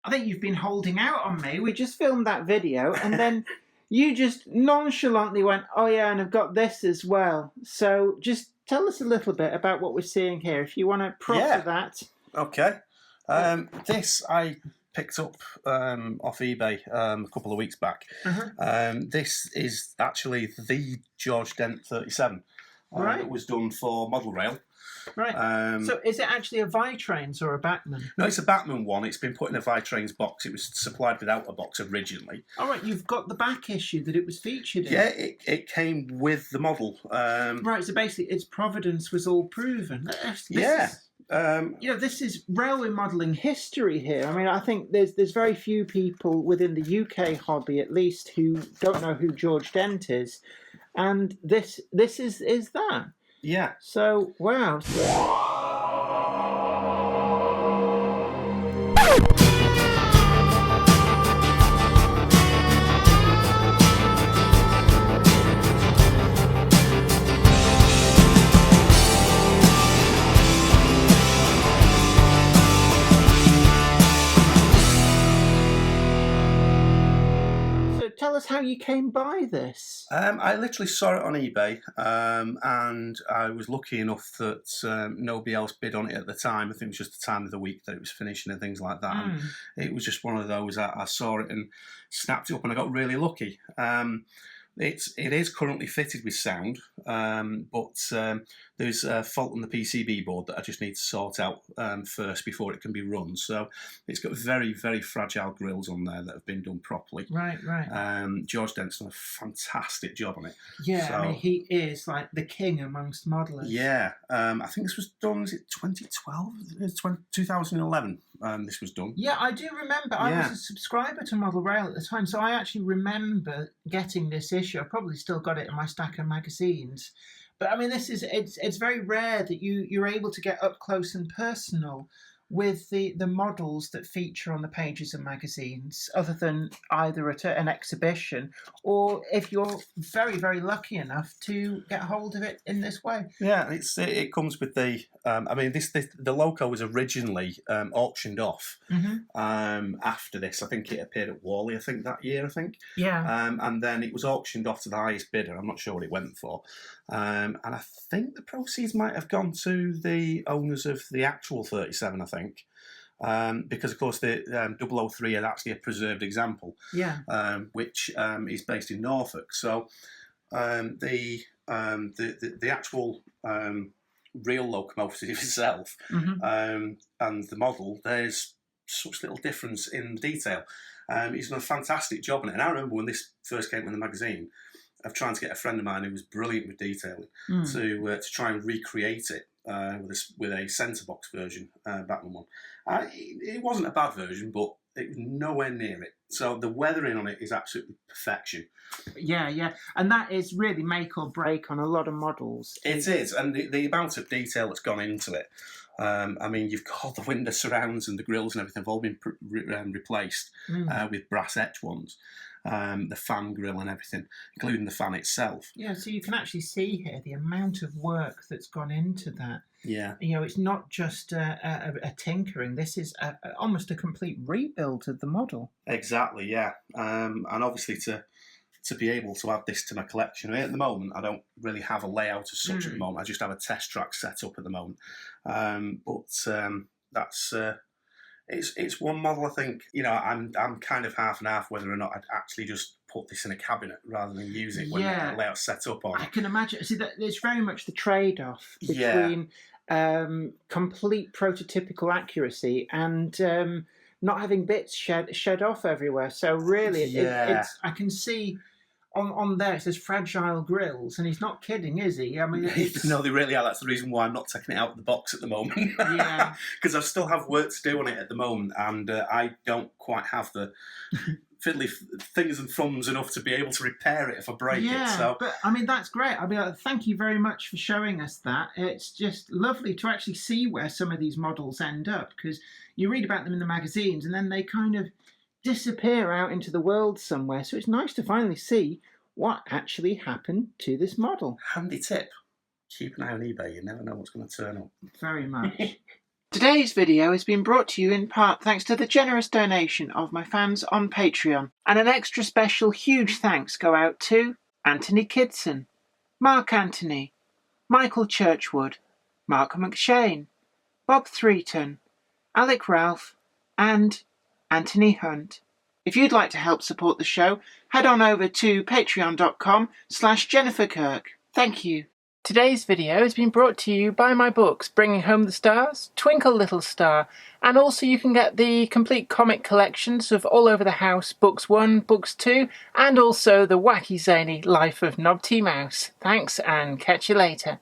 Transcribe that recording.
I think you've been holding out on me. We just filmed that video, and then you just nonchalantly went, "Oh yeah, and I've got this as well." So just tell us a little bit about what we're seeing here, if you want to proffer that. Okay. This I picked up off eBay a couple of weeks back. This is actually the George Dent 37. Right. It was done for model rail. Right. So is it actually a Vitrains or a Bachmann? No, it's a Bachmann one. It's been put in a Vitrains box. It was supplied without a box originally. All right, you've got the back issue that it was featured in. Yeah, it came with the model. Right, so basically its providence was all proven. This is railway modelling history here. I mean, I think there's very few people within the UK hobby, at least, who don't know who George Dent is, and this is that. Yeah. So wow. Tell us how you came by this. I literally saw it on eBay, and I was lucky enough that nobody else bid on it at the time. I think it was just the time of the week that it was finishing and things like that. And it was just one of those. I saw it and snapped it up, and I got really lucky. It is currently fitted with sound, but there's a fault on the PCB board that I just need to sort out first before it can be run. So it's got very, very fragile grills on there that have been done properly. Right. George Dent's done a fantastic job on it. Yeah, so, I mean, he is like the king amongst modelers. Yeah, I think this was done, is it 2012? 2011 this was done. Yeah, I do remember. I was a subscriber to Model Rail at the time, so I actually remember getting this issue. I probably still got it in my stack of magazines. But I mean, it's very rare that you're able to get up close and personal with the models that feature on the pages of magazines, other than either at an exhibition or if you're very, very lucky enough to get hold of it in this way. Yeah, it comes with the. The loco was originally auctioned off after this. I think it appeared at Wally. I think that year. Yeah. And then it was auctioned off to the highest bidder. I'm not sure what it went for. And I think the proceeds might have gone to the owners of the actual 37. I think. Because of course the 003 is actually a preserved example, which is based in Norfolk. So the actual real locomotive itself and the model, there's such little difference in the detail. He's done a fantastic job on it, and I remember when this first came in the magazine, of trying to get a friend of mine who was brilliant with detailing to try and recreate it with a centre box version, Bachmann one. It wasn't a bad version, but it was nowhere near it. So the weathering on it is absolutely perfection. Yeah, and that is really make or break on a lot of models. It is, and the amount of detail that's gone into it. I mean, you've got the window surrounds and the grills and everything have all been replaced with brass etch ones. The fan grill and everything, including the fan itself. Yeah, so you can actually see here the amount of work that's gone into that. Yeah. It's not just a tinkering. This is almost a complete rebuild of the model. Exactly, yeah. And obviously to be able to add this to my collection. I mean, at the moment, I don't really have a layout as such at the moment. I just have a test track set up at the moment. That's... It's one model. I think I'm kind of half and half whether or not I'd actually just put this in a cabinet rather than use it when the layout's set up on. I can imagine. See, that it's very much the trade-off between complete prototypical accuracy and not having bits shed off everywhere. So really, it's I can see. On there it says fragile grills, and he's not kidding, is he? I mean, no, they really are. That's the reason why I'm not taking it out of the box at the moment. Yeah, because I still have work to do on it at the moment, and I don't quite have the fiddly fingers and thumbs enough to be able to repair it if I break it. So, but I mean, that's great. I mean, thank you very much for showing us that. It's just lovely to actually see where some of these models end up, because you read about them in the magazines, and then they kind of disappear out into the world somewhere. So it's nice to finally see what actually happened to this model. Handy tip: keep an eye on eBay. You never know what's going to turn up. Very much. Today's video has been brought to you in part thanks to the generous donation of my fans on Patreon, and an extra special huge thanks go out to Anthony Kidson, Mark Anthony, Michael Churchwood, Mark McShane, Bob Threeton, Alec Ralph, and Anthony Hunt. If you'd like to help support the show, head on over to patreon.com/Jennifer Kirk. Thank you. Today's video has been brought to you by my books, Bringing Home the Stars, Twinkle Little Star, and also you can get the complete comic collections of All Over the House, Books 1, Books 2, and also the wacky zany Life of Knobty Mouse. Thanks, and catch you later.